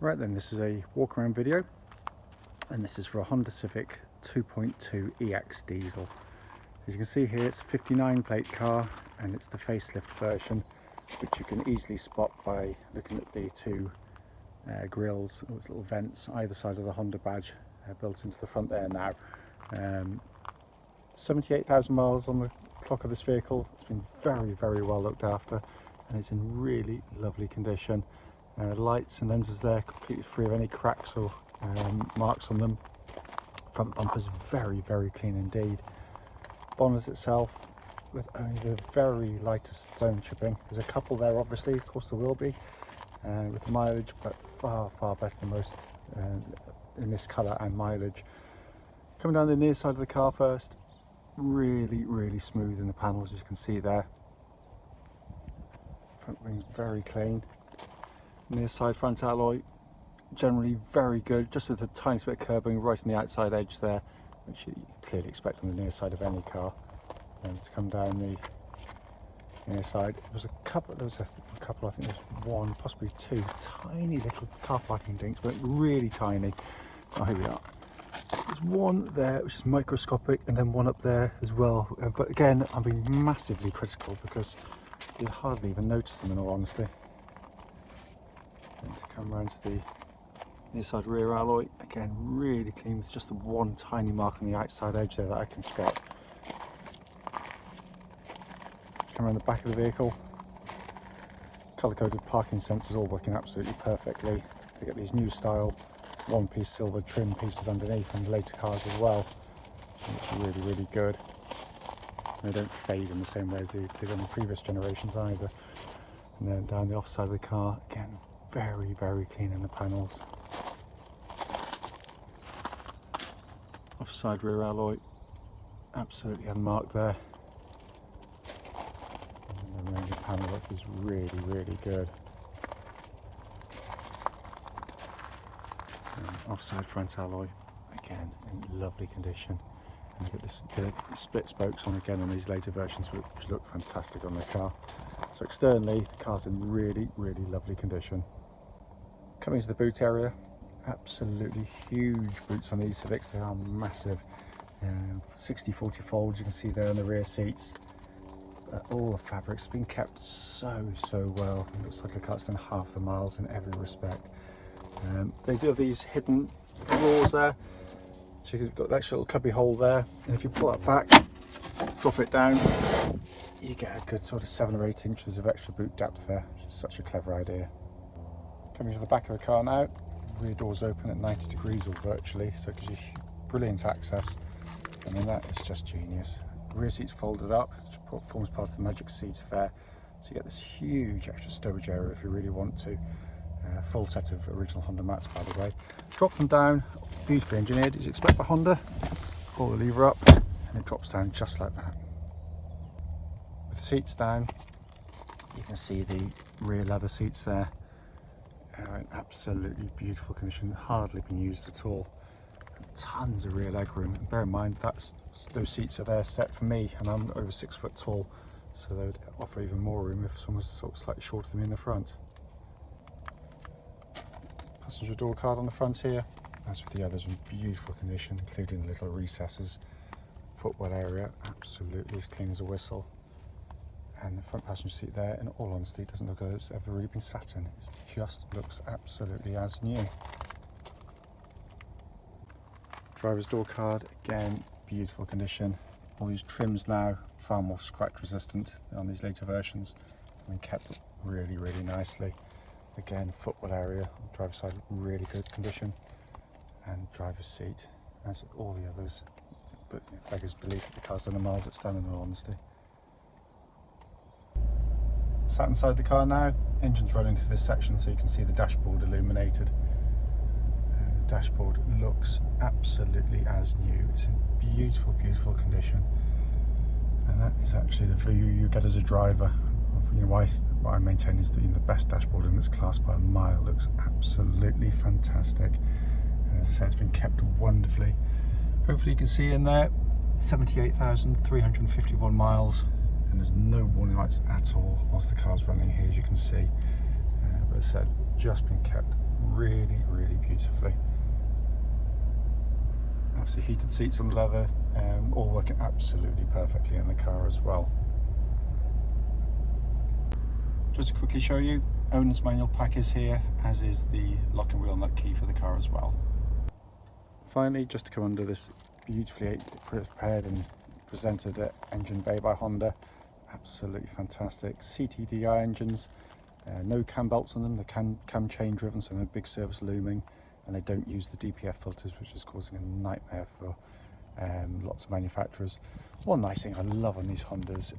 Right then, this is a walk around video, and this is for a Honda Civic 2.2 EX diesel. As you can see here, it's a 59 plate car and it's the facelift version, which you can easily spot by looking at the two grills, those little vents either side of the Honda badge built into the front there now. 78,000 miles on the clock of this vehicle. It's been very well looked after and it's in really lovely condition. Lights and lenses there completely free of any cracks or marks on them. Front bumper's very clean indeed. Bonnet itself with only the very lightest stone chipping. There's a couple there obviously, of course there will be, with the mileage, but far better than most in this colour and mileage. Coming down the near side of the car first, really smooth in the panels, as you can see there. Front wing's very clean. Near side front alloy, generally very good, just with a tiny bit of curbing right on the outside edge there, which you clearly expect on the near side of any car. And to come down the near side, there was a couple, I think there was one, possibly two, tiny little car parking dinks, but really tiny. Oh, here we are. There's one there which is microscopic, and then one up there as well. But again, I'm being massively critical because you'll hardly even notice them in all honesty. And to come around to the near side rear alloy, again really clean with just the one tiny mark on the outside edge there that I can spot. Come around the back of the vehicle, colour-coded parking sensors all working absolutely perfectly. They get these new style one-piece silver trim pieces underneath on the later cars as well, which are really good. They don't fade in the same way as they did on the previous generations either. And then down the off side of the car, again very clean in the panels. Offside rear alloy, absolutely unmarked there. And the remaining panel work is really good. And offside front alloy, again in lovely condition. And you've got the split spokes on again on these later versions, which look fantastic on the car. So externally, the car's in really lovely condition. Coming to the boot area, absolutely huge boots on these Civics. They are massive, 60/40 folds you can see there on the rear seats. All the fabric's been kept so well. It looks like a car's done half the miles in every respect. They do have these hidden drawers there, so you've got that actual little cubby hole there, and if you pull that back, drop it down, you get a good sort of 7 or 8 inches of extra boot depth there, which is such a clever idea. Coming to the back of the car now, rear doors open at 90 degrees or virtually, so it gives you brilliant access. I mean, that is just genius. The rear seat's folded up, which forms part of the magic seat affair, so you get this huge extra stowage area if you really want to. Full set of original Honda mats, by the way. Drop them down, beautifully engineered as you expect by Honda. Pull the lever up and it drops down just like that. With the seats down, you can see the rear leather seats there. In absolutely beautiful condition, hardly been used at all. And tons of rear leg room. And bear in mind those seats are there set for me, and I'm over 6 foot tall, so they would offer even more room if someone was sort of slightly shorter than me in the front. Passenger door card on the front here, as with the others, in beautiful condition, including the little recesses. Footwell area, absolutely as clean as a whistle. And the front passenger seat there, in all honesty, doesn't look as though it's ever really been sat in. It just looks absolutely as new. Driver's door card, again, beautiful condition. All these trims now, far more scratch resistant on these later versions. I mean, kept really nicely. Again, footwell area, driver's side, really good condition. And driver's seat, as with all the others. But beggars believe that the car's done the miles it's done, in all honesty. Sat inside the car now, engine's running through this section so you can see the dashboard illuminated. And the dashboard looks absolutely as new. It's in beautiful condition. And that is actually the view you get as a driver. What I maintain is the best dashboard in this class by a mile. It looks absolutely fantastic. And as I say, it's been kept wonderfully. Hopefully you can see in there 78,351 miles. And there's no warning lights at all whilst the car's running here, as you can see. But as I said, just been kept really, really beautifully. Obviously heated seats and leather, all working absolutely perfectly in the car as well. Just to quickly show you, owner's manual pack is here, as is the lock and wheel nut key for the car as well. Finally, just to come under this beautifully prepared and presented engine bay by Honda, absolutely fantastic. CTDi engines, no cam belts on them, they're cam chain driven, so no big surface looming, and they don't use the DPF filters, which is causing a nightmare for lots of manufacturers. One nice thing I love on these Hondas,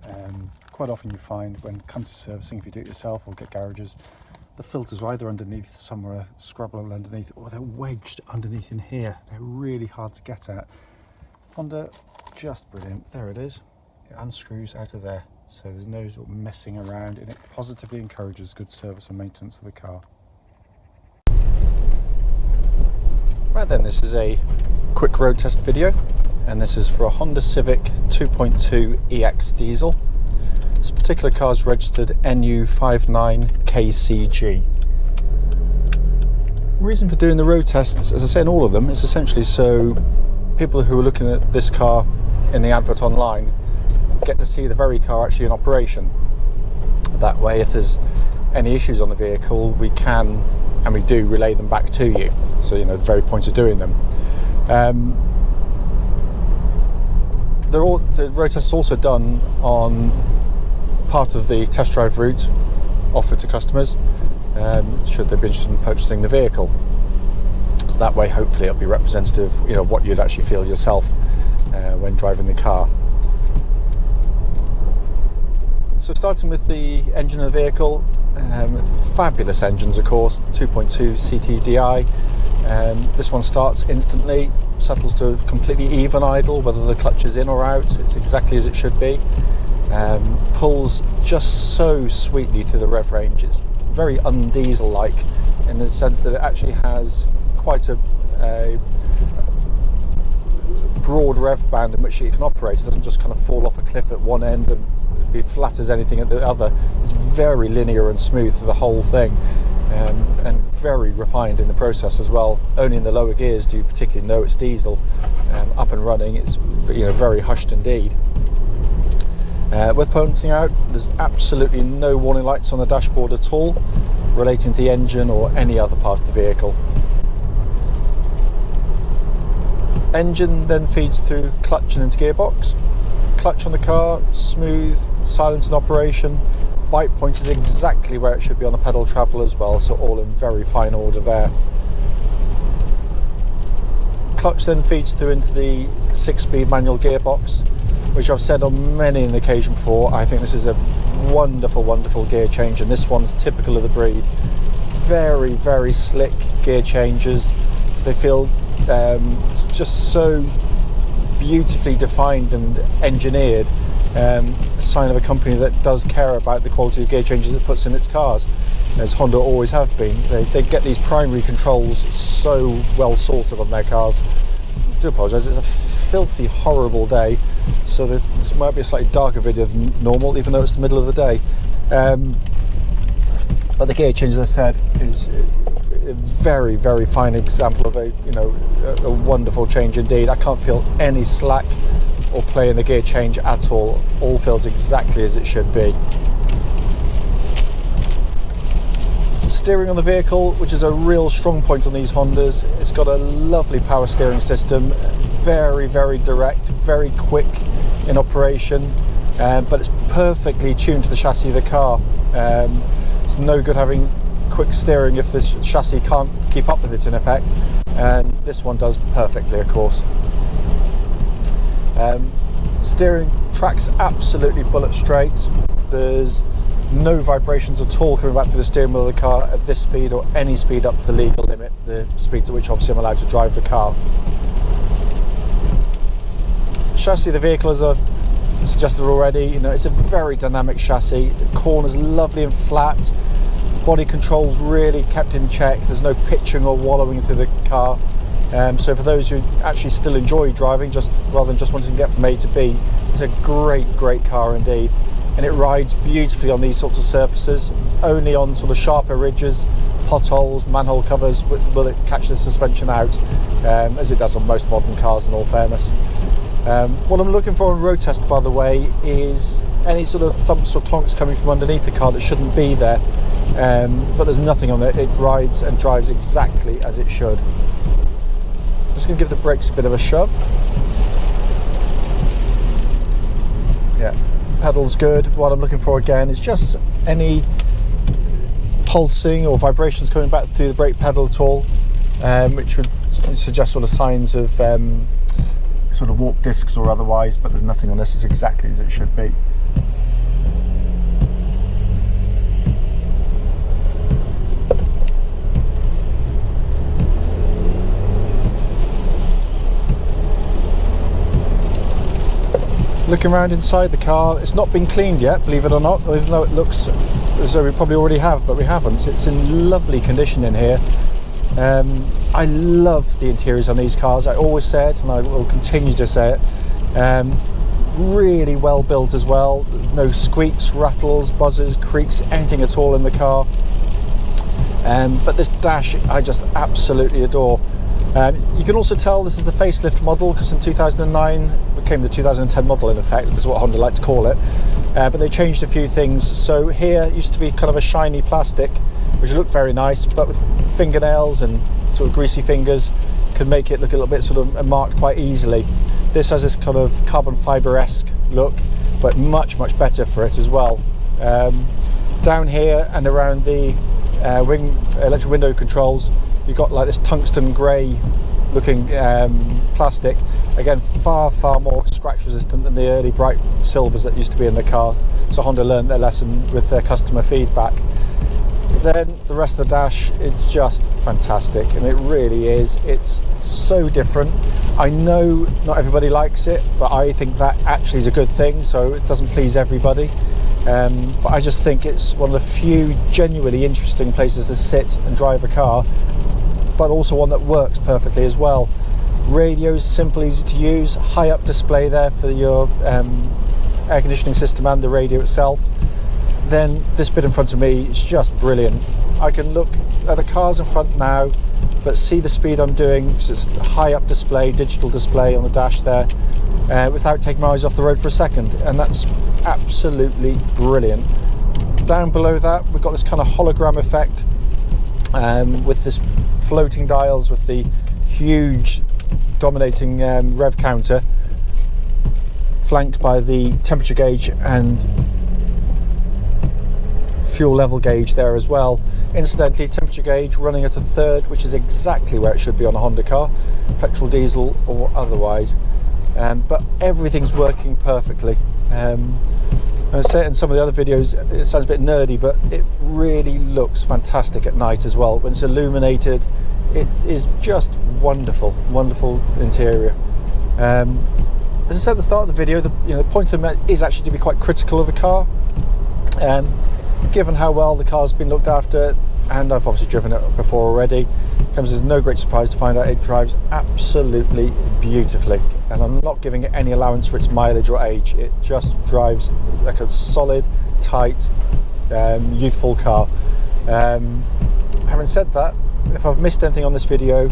quite often you find when it comes to servicing, if you do it yourself or get garages, the filters are either underneath somewhere, scrubble underneath, or they're wedged underneath in here. They're really hard to get at. Honda, just brilliant. There it is. It unscrews out of there, so there's no sort of messing around, and it positively encourages good service and maintenance of the car. Right then, this is a quick road test video, and this is for a Honda Civic 2.2 EX diesel. This particular car is registered NU59KEG. The reason for doing the road tests, as I say in all of them, is essentially so people who are looking at this car in the advert online get to see the very car actually in operation. That way, if there's any issues on the vehicle, we can and we do relay them back to you. So, you know, the very point of doing them. The road test is also done on part of the test drive route offered to customers, should they be interested in purchasing the vehicle. So that way, hopefully, it'll be representative, you know, what you'd actually feel yourself when driving the car. So starting with the engine of the vehicle, fabulous engines, of course, 2.2 CTDi. This one starts instantly, settles to a completely even idle, whether the clutch is in or out. It's exactly as it should be. Pulls just so sweetly through the rev range. It's very un-diesel-like in the sense that it actually has quite a broad rev band in which it can operate. It doesn't just kind of fall off a cliff at one end and be flat as anything at the other. It's very linear and smooth through the whole thing, and very refined in the process as well. Only in the lower gears do you particularly know it's diesel. Up and running, it's, you know, very hushed indeed. Worth pointing out, there's absolutely no warning lights on the dashboard at all relating to the engine or any other part of the vehicle. Engine then feeds through clutch and into gearbox. Clutch on the car, smooth, silent in operation. Bike point is exactly where it should be on a pedal travel as well, so all in very fine order there. Clutch then feeds through into the 6-speed manual gearbox, which I've said on many an occasion before. I think this is a wonderful, wonderful gear change, and this one's typical of the breed. Very, very slick gear changes. They feel just so beautifully defined and engineered. A sign of a company that does care about the quality of gear changes it puts in its cars, as Honda always have been. They get these primary controls so well sorted on their cars. I do apologise, it's a filthy, horrible day, so this might be a slightly darker video than normal, even though it's the middle of the day. But the gear change, as I said, is a very, very fine example of a wonderful change indeed. I can't feel any slack or play in the gear change at all. All feels exactly as it should be. Steering on the vehicle, which is a real strong point on these Hondas. It's got a lovely power steering system, very, very direct, very quick in operation, but it's perfectly tuned to the chassis of the car. It's no good having quick steering if this chassis can't keep up with it, in effect, and this one does perfectly, of course. Steering tracks absolutely bullet straight. There's no vibrations at all coming back through the steering wheel of the car at this speed or any speed up to the legal limit, the speed at which obviously I'm allowed to drive the car. Chassis of the vehicle, as I've suggested already, it's a very dynamic chassis. The corner's lovely and flat. Body control's really kept in check. There's no pitching or wallowing through the car. So for those who actually still enjoy driving, rather than just wanting to get from A to B, it's a great, great car indeed. And it rides beautifully on these sorts of surfaces. Only on sort of sharper ridges potholes, manhole covers, will it catch the suspension out, as it does on most modern cars, in all fairness. What I'm looking for on road test, by the way, is any sort of thumps or clonks coming from underneath the car that shouldn't be there, but there's nothing on it. It rides and drives exactly as it should. I'm just going to give the brakes a bit of a shove. Yeah, pedal's good. What I'm looking for again is just any pulsing or vibrations coming back through the brake pedal at all, which would suggest sort of signs of sort of warp discs or otherwise, but there's nothing on this. It's exactly as it should be. Looking around inside the car, it's not been cleaned yet, believe it or not, even though it looks as though we probably already have, but we haven't. It's in lovely condition in here. I love the interiors on these cars. I always say it, and I will continue to say it. Really well built as well. No squeaks, rattles, buzzers, creaks, anything at all in the car. But this dash I just absolutely adore. You can also tell this is the facelift model, because in 2009 became the 2010 model, in effect. Is what Honda like to call it. But they changed a few things. So here it used to be kind of a shiny plastic, which looked very nice, but with fingernails and sort of greasy fingers could make it look a little bit sort of marked quite easily. This has this kind of carbon fibre-esque look, but much better for it as well. Down here and around the electric window controls, you've got like this tungsten grey looking plastic. Again, far more scratch resistant than the early bright silvers that used to be in the car. So Honda learned their lesson with their customer feedback. Then the rest of the dash is just fantastic, and it really is. It's so different. I know not everybody likes it, but I think that actually is a good thing, so it doesn't please everybody. But I just think it's one of the few genuinely interesting places to sit and drive a car, but also one that works perfectly as well. Radio's simple, easy to use, high up display there for your air conditioning system and the radio itself. Then this bit in front of me is just brilliant. I can look at the cars in front now, but see the speed I'm doing, because it's a high up display, digital display on the dash there, without taking my eyes off the road for a second, and that's absolutely brilliant. Down below that, we've got this kind of hologram effect, with this floating dials with the huge dominating rev counter, flanked by the temperature gauge and fuel level gauge there as well. Incidentally, temperature gauge running at 1/3, which is exactly where it should be on a Honda car, petrol, diesel or otherwise. But everything's working perfectly. I say it in some of the other videos, it sounds a bit nerdy, but it really looks fantastic at night as well. When it's illuminated, it is just wonderful interior. As I said at the start of the video, the point of it is actually to be quite critical of the car. Given how well the car's been looked after, and I've obviously driven it before already, it comes as no great surprise to find out it drives absolutely beautifully. And I'm not giving it any allowance for its mileage or age. It just drives like a solid, tight, youthful car. Having said that, if I've missed anything on this video,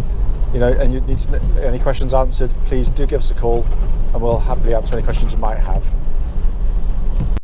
and you need any questions answered, please do give us a call, and we'll happily answer any questions you might have.